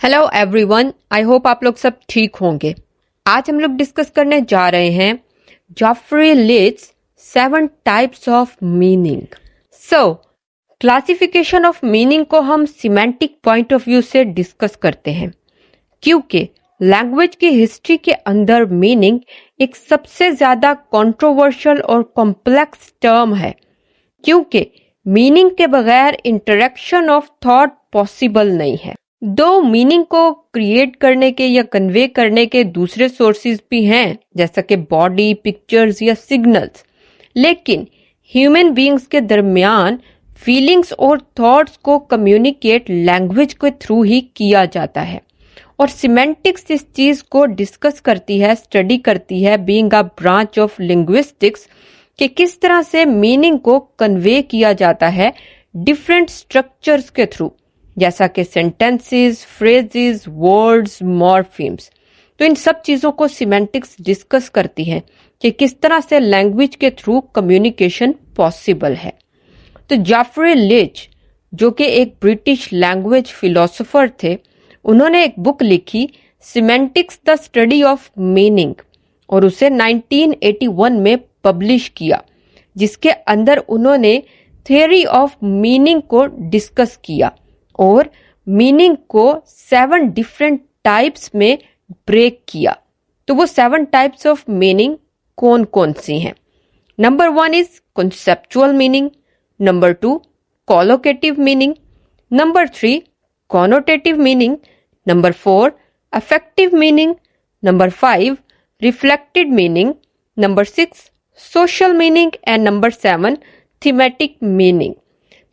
Hello everyone, I hope आप लोग सब ठीक होंगे। आज हम लोग डिस्कस करने जा रहे हैं Geoffrey Leech 7 types of meaning. Classification of meaning को हम सिमेंटिक पॉइंट ऑफ व्यू से डिस्कस करते हैं, क्योंकि लैंग्वेज की हिस्ट्री के अंदर मीनिंग एक सबसे ज्यादा कंट्रोवर्शियल और कॉम्प्लेक्स टर्म है, क्योंकि मीनिंग के बगैर इंटरेक्शन ऑफ थॉट पॉसिबल नहीं है। दो मीनिंग को क्रिएट करने के या कन्वे करने के दूसरे सोर्सेज भी हैं, जैसा कि बॉडी, पिक्चर्स या सिग्नल्स, लेकिन ह्यूमन बीइंग्स के दरमियान फीलिंग्स और थॉट्स को कम्युनिकेट लैंग्वेज के थ्रू ही किया जाता है। और सिमेंटिक्स इस चीज को डिस्कस करती है, स्टडी करती है, being a branch of linguistics, कि किस तरह से मीनिंग को कन्वे किया जाता है डिफरेंट स्ट्रक्चर्स के थ्रू, जैसा कि सेंटेंसेस, फ्रेजेस, वर्ड्स, मॉर्फीम्स। तो इन सब चीजों को सिमेंटिक्स डिस्कस करती है कि किस तरह से लैंग्वेज के थ्रू कम्युनिकेशन पॉसिबल है। तो जॉफ्री लिच, जो कि एक ब्रिटिश लैंग्वेज फिलोसोफर थे, उन्होंने एक बुक लिखी semantics the study of meaning, और उसे 1981 में पब्लिश किया, जिसके अंदर उन्होंने थ्योरी ऑफ मीनिंग को डिस्कस किया और मीनिंग को 7 डिफरेंट टाइप्स में ब्रेक किया। तो वो 7 टाइप्स ऑफ मीनिंग कौन कौन सी हैं? Number 1 is conceptual meaning, number 2 collocative meaning, number 3 connotative meaning, number 4 affective meaning, number 5 reflected meaning, number 6 social meaning and number 7 thematic meaning.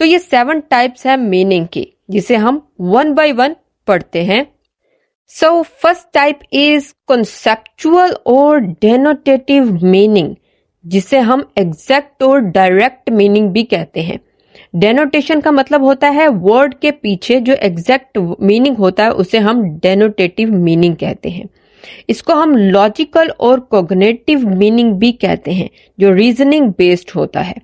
तो ये 7 टाइप्स है मीनिंग की, जिसे हम वन बाय वन पढ़ते हैं। फर्स्ट टाइप इज कॉन्सेप्चुअल और denotative meaning, जिसे हम एग्जैक्ट और डायरेक्ट मीनिंग भी कहते हैं। डेनोटेशन का मतलब होता है वर्ड के पीछे जो एग्जैक्ट मीनिंग होता है, उसे हम डेनोटेटिव मीनिंग कहते हैं। इसको हम लॉजिकल और कॉग्निटिव मीनिंग भी कहते हैं, जो रीजनिंग बेस्ड होता है।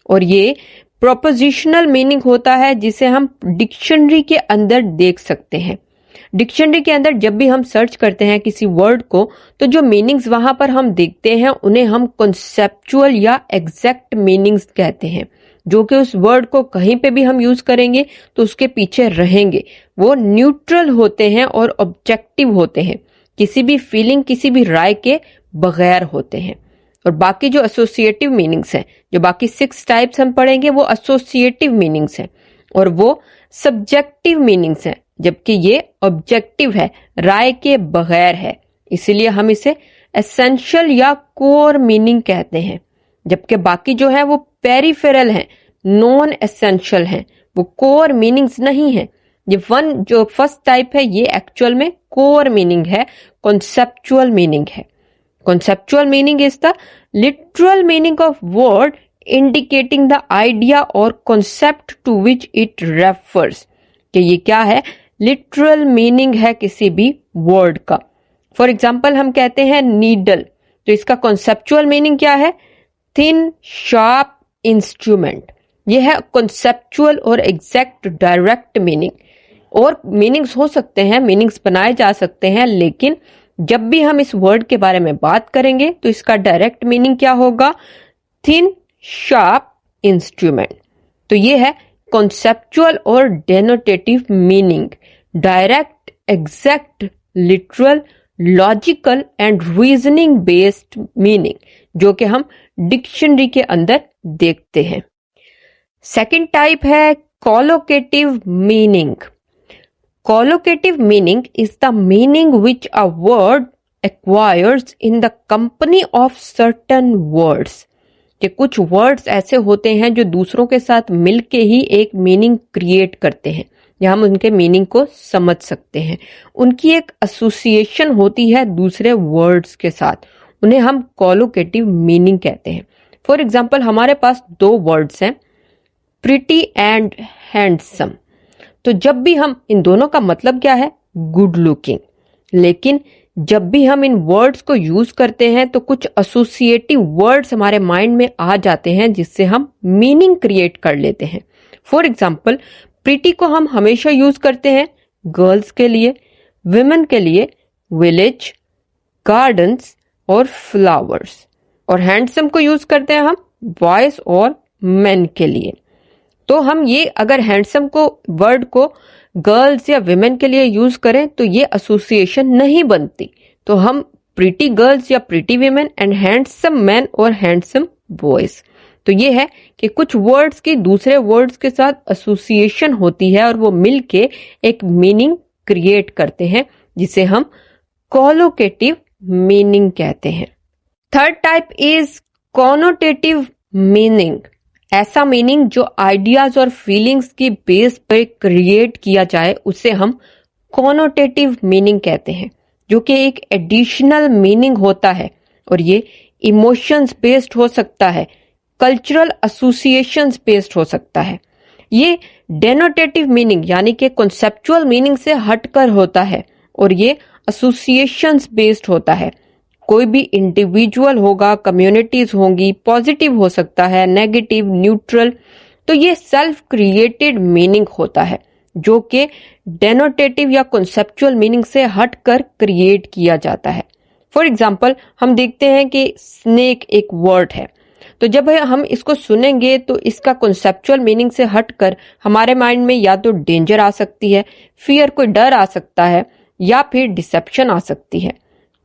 और ये प्रोपोजिशनल मीनिंग होता है, जिसे हम डिक्शनरी के अंदर देख सकते हैं। डिक्शनरी के अंदर जब भी हम सर्च करते हैं किसी वर्ड को, तो जो मीनिंग्स वहां पर हम देखते हैं उन्हें हम कॉन्सेप्चुअल या एग्जैक्ट मीनिंग्स कहते हैं, जो कि उस वर्ड को कहीं पे भी हम यूज करेंगे तो उसके पीछे रहेंगे। वो न्यूट्रल होते हैं और ऑब्जेक्टिव होते हैं, किसी भी फीलिंग, किसी भी राय के बगैर होते हैं। और बाकी जो एसोसिएटिव मीनिंग्स हैं, जो बाकी 6 टाइप्स हम पढ़ेंगे, वो एसोसिएटिव मीनिंग्स हैं और वो सब्जेक्टिव मीनिंग्स हैं, जबकि ये ऑब्जेक्टिव है, राय के बगैर है। इसीलिए हम इसे एसेंशियल या कोर मीनिंग कहते हैं, जबकि बाकी जो है वो पेरिफेरल हैं, नॉन एसेंशियल हैं, वो कोर मीनिंग्स नहीं है। ये जो फर्स्ट टाइप है, ये एक्चुअल में कोर मीनिंग है, कॉन्सेप्चुअल मीनिंग है। Conceptual meaning is the literal meaning of word indicating the idea or concept to which it refers। कि ये क्या है? Literal meaning है किसी भी word का। For example, हम कहते हैं needle, तो इसका conceptual meaning क्या है? Thin, sharp instrument। ये है conceptual और exact direct meaning। और meanings हो सकते हैं, meanings बनाए जा सकते हैं, लेकिन जब भी हम इस वर्ड के बारे में बात करेंगे तो इसका डायरेक्ट मीनिंग क्या होगा? Thin, sharp instrument. तो ये है कॉन्सेप्चुअल और denotative meaning, direct, exact, literal, logical and reasoning based meaning, जो कि हम डिक्शनरी के अंदर देखते हैं। सेकंड टाइप है कॉलोकेटिव meaning. Collocative meaning is the meaning which a word acquires in the company of certain words। कि कुछ वर्ड्स ऐसे होते हैं जो दूसरों के साथ मिलके ही एक मीनिंग क्रिएट करते हैं, या हम उनके मीनिंग को समझ सकते हैं। उनकी एक एसोसिएशन होती है दूसरे वर्ड्स के साथ, उन्हें हम कॉलोकेटिव मीनिंग कहते हैं। फॉर एग्जाम्पल, हमारे पास 2 वर्ड्स हैं, प्रिटी एंड हैंडसम। तो जब भी हम, इन दोनों का मतलब क्या है? Good looking. लेकिन जब भी हम इन वर्ड्स को यूज करते हैं तो कुछ एसोसिएटिव वर्ड्स हमारे माइंड में आ जाते हैं, जिससे हम मीनिंग क्रिएट कर लेते हैं। फॉर एग्जाम्पल, प्रीटी को हम हमेशा यूज करते हैं गर्ल्स के लिए, विमेन के लिए विलेज, गार्डन्स और फ्लावर्स, और हैंडसम को यूज करते हैं हम बॉयज और मेन के लिए। तो हम ये अगर हैंडसम को वर्ड को गर्ल्स या विमेन के लिए यूज करें तो ये एसोसिएशन नहीं बनती। तो हम प्रीटी गर्ल्स या pretty women and handsome man और हैंडसम बॉयज, तो ये है कि कुछ वर्ड्स की दूसरे वर्ड्स के साथ एसोसिएशन होती है और वो मिलके एक मीनिंग क्रिएट करते हैं जिसे हम कोलोकेटिव मीनिंग कहते हैं। Third type is connotative meaning. ऐसा मीनिंग जो आइडियाज और फीलिंग्स की बेस पर क्रिएट किया जाए उसे हम कॉनोटेटिव मीनिंग कहते हैं, जो कि एक एडिशनल मीनिंग होता है और ये इमोशंस बेस्ड हो सकता है, कल्चरल एसोसिएशंस बेस्ड हो सकता है। ये डेनोटेटिव मीनिंग यानी कि कॉन्सेप्चुअल मीनिंग से हटकर होता है और ये एसोसिएशंस बेस्ड होता है। कोई भी इंडिविजुअल होगा, कम्युनिटीज होंगी, पॉजिटिव हो सकता है, नेगेटिव, न्यूट्रल, तो ये सेल्फ क्रिएटेड मीनिंग होता है जो कि डेनोटेटिव या कॉन्सेप्चुअल मीनिंग से हटकर क्रिएट किया जाता है। फॉर एग्जाम्पल हम देखते हैं कि स्नेक एक वर्ड है, तो जब हम इसको सुनेंगे तो इसका कॉन्सेप्चुअल मीनिंग से हटकर हमारे माइंड में या तो डेंजर आ सकती है, फियर, कोई डर आ सकता है, या फिर डिसेप्शन आ सकती है।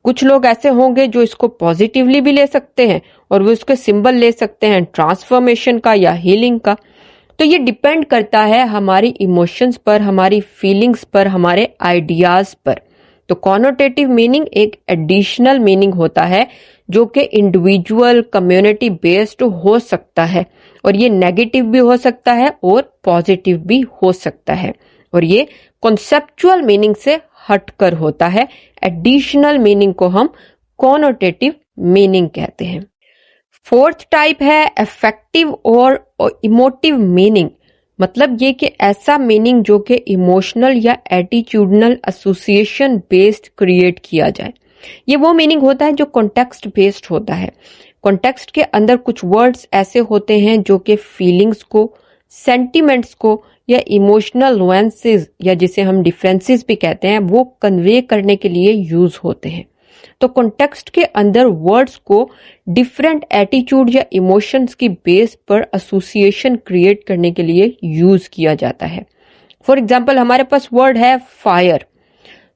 कुछ लोग ऐसे होंगे जो इसको पॉजिटिवली भी ले सकते हैं और वो इसके सिंबल ले सकते हैं ट्रांसफॉर्मेशन का या हीलिंग का। तो ये डिपेंड करता है हमारी इमोशंस पर, हमारी फीलिंग्स पर, हमारे आइडियाज पर। तो कॉनोटेटिव मीनिंग एक एडिशनल मीनिंग होता है जो कि इंडिविजुअल, कम्युनिटी बेस्ड हो सकता है और ये नेगेटिव भी हो सकता है और पॉजिटिव भी हो सकता है और ये कॉन्सेप्चुअल मीनिंग से हटकर होता है। एडिशनल मीनिंग को हम कॉनोटेटिव मीनिंग कहते हैं। फोर्थ टाइप है अफेक्टिव और इमोटिव मीनिंग। मतलब ये कि ऐसा मीनिंग जो कि इमोशनल या एटीट्यूडनल एसोसिएशन बेस्ड क्रिएट किया जाए। ये वो मीनिंग होता है जो कॉन्टेक्स्ट बेस्ड होता है। कॉन्टेक्स्ट के अंदर कुछ वर्ड्स ऐसे होते हैं जो कि फीलिंग्स को, सेंटिमेंट्स को या इमोशनल नुएंसेस या जिसे हम डिफरेंसेस भी कहते हैं वो कन्वे करने के लिए यूज होते हैं। तो कॉन्टेक्स्ट के अंदर वर्ड्स को डिफरेंट एटीट्यूड या इमोशंस की बेस पर एसोसिएशन क्रिएट करने के लिए यूज किया जाता है। फॉर एग्जाम्पल हमारे पास वर्ड है फायर।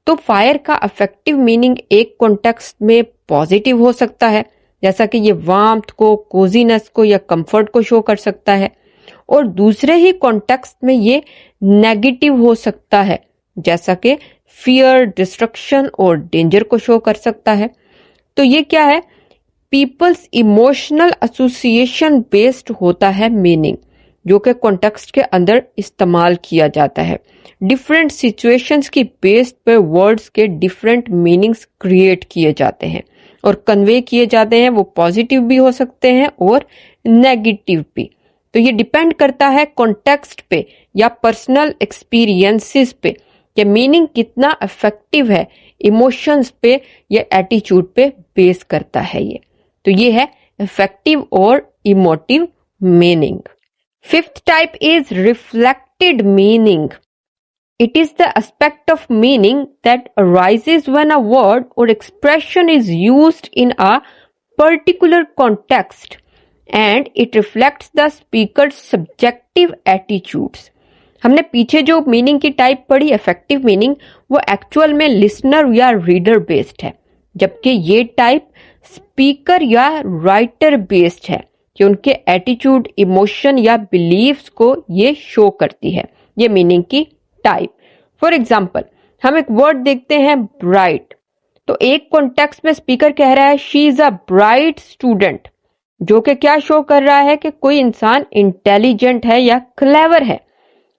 तो फायर का अफेक्टिव मीनिंग एक कॉन्टेक्स्ट में पॉजिटिव हो सकता है, जैसा कि ये वार्मथ को, कोजीनेस को या कंफर्ट को शो कर सकता है, और दूसरे ही कॉन्टेक्स्ट में ये नेगेटिव हो सकता है, जैसा कि फियर, डिस्ट्रक्शन और डेंजर को शो कर सकता है। तो ये क्या है? पीपल्स इमोशनल एसोसिएशन बेस्ड होता है मीनिंग, जो कि कॉन्टेक्स्ट के अंदर इस्तेमाल किया जाता है। डिफरेंट सिचुएशंस की बेस्ड पे वर्ड्स के डिफरेंट मीनिंग्स क्रिएट किए जाते हैं और कन्वे किए जाते हैं। वो पॉजिटिव भी हो सकते हैं और नेगेटिव भी। तो ये डिपेंड करता है कॉन्टेक्स्ट पे या पर्सनल एक्सपीरियंसेस पे कि मीनिंग कितना इफेक्टिव है, इमोशंस पे या एटीट्यूड पे बेस करता है ये। तो ये है इफेक्टिव और emotive meaning. Fifth type is reflected meaning. It is the aspect of meaning that arises when a word or expression is used in a particular context and it reflects the speaker's subjective attitudes. हमने पीछे जो meaning की type पढ़ी effective meaning, वो actual में listener या reader based है, जबकि ये टाइप स्पीकर या राइटर बेस्ड है कि उनके एटीट्यूड, इमोशन या बिलीव्स को ये शो करती है, ये मीनिंग की टाइप। फॉर एग्जाम्पल हम एक वर्ड देखते हैं ब्राइट, तो एक कॉन्टेक्स्ट में स्पीकर कह रहा है she is a bright student, जो कि क्या शो कर रहा है कि कोई इंसान इंटेलिजेंट है या क्लेवर है।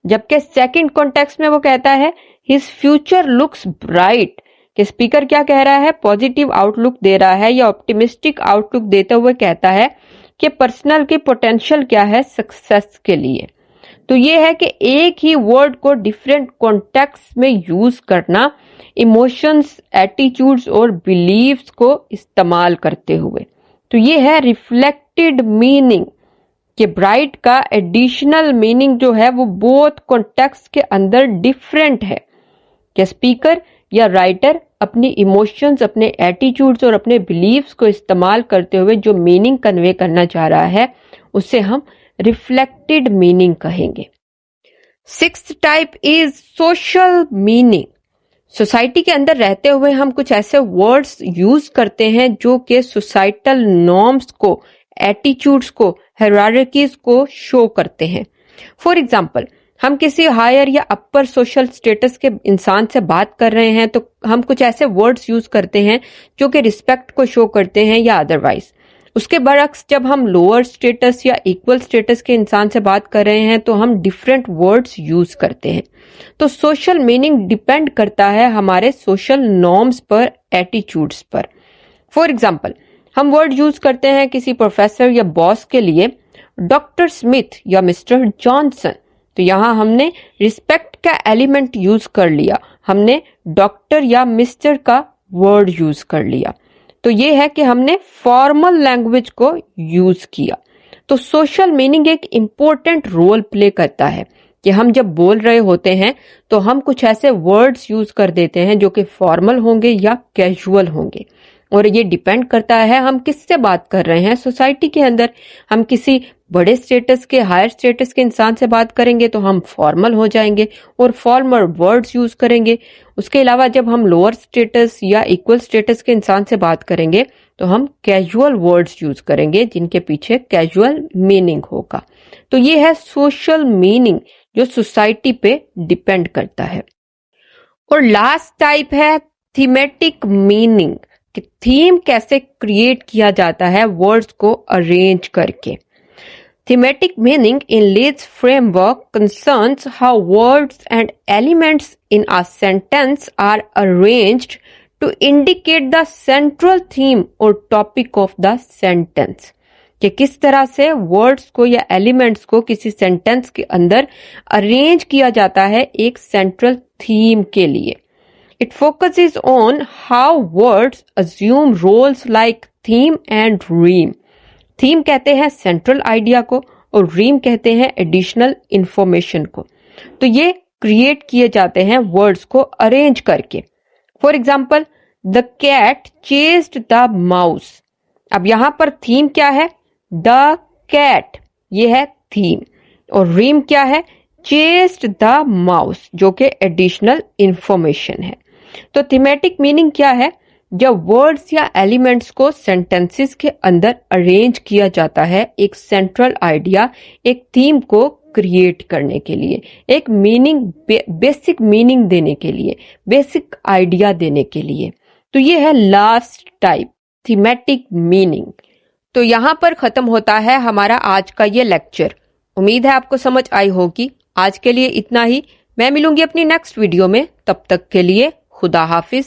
जबकि सेकंड कॉन्टेक्स्ट में वो कहता है हिज फ्यूचर लुक्स ब्राइट, कि स्पीकर क्या कह रहा है, पॉजिटिव आउटलुक दे रहा है या ऑप्टिमिस्टिक आउटलुक देते हुए कहता है कि पर्सनल की पोटेंशियल क्या है सक्सेस के लिए। तो ये है कि एक ही वर्ड को डिफरेंट कॉन्टेक्स्ट में यूज करना, इमोशंस, एटीट्यूड्स और बिलीव्स को इस्तेमाल करते हुए। तो ये है रिफ्लेक्टेड मीनिंग, कि ब्राइट का एडिशनल मीनिंग जो है वो बोथ कॉन्टेक्स्ट के अंदर डिफरेंट है, क्या स्पीकर या राइटर अपनी इमोशंस, अपने एटीट्यूड्स और अपने बिलीव्स को इस्तेमाल करते हुए जो मीनिंग कन्वे करना चाह रहा है उसे हम रिफ्लेक्टेड मीनिंग कहेंगे। Sixth type is social meaning. Society के अंदर रहते हुए हम कुछ ऐसे वर्ड्स यूज करते हैं जो कि सोसाइटल नॉर्म्स को, एटीट्यूड्स को, हायरार्कीज को शो करते हैं। फॉर एग्जाम्पल, हम किसी हायर या अपर सोशल स्टेटस के इंसान से बात कर रहे हैं तो हम कुछ ऐसे वर्ड्स यूज करते हैं जो कि रिस्पेक्ट को शो करते हैं या अदरवाइज। उसके बरक्स जब हम लोअर स्टेटस या इक्वल स्टेटस के इंसान से बात कर रहे हैं तो हम डिफरेंट वर्ड्स यूज करते हैं। तो सोशल मीनिंग डिपेंड करता है हमारे सोशल नॉर्म्स पर, एटीट्यूड्स पर। फॉर एग्जाम्पल, हम वर्ड यूज करते हैं किसी प्रोफेसर या बॉस के लिए डॉक्टर स्मिथ या मिस्टर जॉनसन, तो यहां हमने रिस्पेक्ट का एलिमेंट यूज कर लिया, हमने डॉक्टर या मिस्टर का वर्ड यूज कर लिया। तो ये है कि हमने फॉर्मल लैंग्वेज को यूज किया। तो सोशल मीनिंग एक इम्पोर्टेंट रोल प्ले करता है कि हम जब बोल रहे होते हैं तो हम कुछ ऐसे वर्ड्स यूज कर देते हैं जो कि फॉर्मल होंगे या कैजुअल होंगे, और ये डिपेंड करता है हम किससे बात कर रहे हैं सोसाइटी के अंदर। हम किसी बड़े स्टेटस के, हायर स्टेटस के इंसान से बात करेंगे तो हम फॉर्मल हो जाएंगे और फॉर्मल वर्ड्स यूज करेंगे। उसके अलावा जब हम लोअर स्टेटस या इक्वल स्टेटस के इंसान से बात करेंगे तो हम कैजुअल वर्ड्स यूज करेंगे जिनके पीछे कैजुअल मीनिंग होगा। तो ये है सोशल मीनिंग जो सोसाइटी पे डिपेंड करता है। और लास्ट टाइप है थीमेटिक मीनिंग, कि थीम कैसे क्रिएट किया जाता है वर्ड्स को अरेंज करके। Thematic meaning in leads framework concerns how words and elements in a sentence are arranged to indicate the central theme और टॉपिक ऑफ द सेंटेंस, कि किस तरह से वर्ड्स को या एलिमेंट्स को किसी सेंटेंस के अंदर अरेंज किया जाता है एक सेंट्रल थीम के लिए। It focuses on how words assume roles like theme and rhyme. Theme कहते हैं सेंट्रल आइडिया को और रीम कहते हैं एडिशनल इंफॉर्मेशन को। तो ये क्रिएट किए जाते हैं वर्ड्स को अरेंज करके। For example, the cat chased the mouse. अब यहां पर थीम क्या है? द कैट, ये है थीम, और रीम क्या है? चेस्ड द माउस, जो कि एडिशनल इंफॉर्मेशन है। तो थीमेटिक मीनिंग क्या है? जब वर्ड्स या एलिमेंट्स को सेंटेंसेस के अंदर अरेंज किया जाता है एक सेंट्रल आइडिया, एक थीम को क्रिएट करने के लिए, एक मीनिंग, बेसिक मीनिंग देने के लिए, बेसिक आइडिया देने के लिए। तो ये है लास्ट टाइप, थीमेटिक मीनिंग। तो यहां पर खत्म होता है हमारा आज का ये लेक्चर। उम्मीद है आपको समझ आई होगी। आज के लिए इतना ही। मैं मिलूंगी अपनी नेक्स्ट वीडियो में, तब तक के लिए खुदा हाफिज।